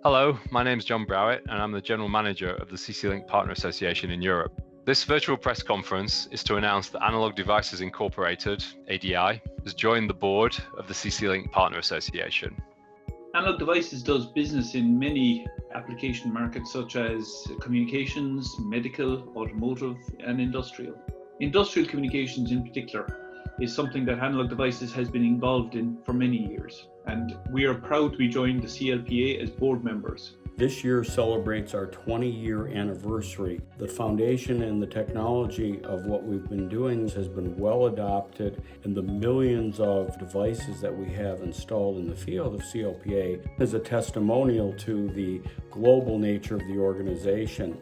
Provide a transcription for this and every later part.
Hello, my name is John BROWET and I'm the General Manager of the CC-Link Partner Association in Europe. This virtual press conference is to announce that Analog Devices Incorporated, ADI, has joined the board of the CC-Link Partner Association. Analog Devices does business in many application markets such as communications, medical, automotive and industrial. Industrial communications in particular is something that Analog Devices has been involved in for many years, and we are proud to be joined the CLPA as board members. This year celebrates our 20-year anniversary. The foundation and the technology of what we've been doing has been well adopted, and the millions of devices that we have installed in the field of CLPA is a testimonial to the global nature of the organization.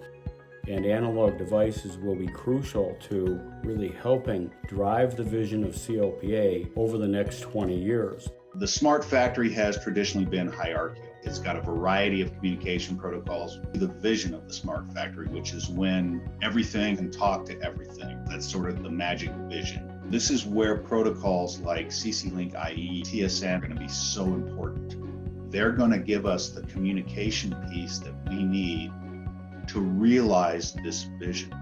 And Analog Devices will be crucial to really helping drive the vision of CLPA over the next 20 years. The smart factory has traditionally been hierarchical. It's got a variety of communication protocols. The vision of the smart factory, which is when everything can talk to everything. That's sort of the magic vision. This is where protocols like CC-Link IE, TSN are going to be so important. They're going to give us the communication piece that we need to realize this vision.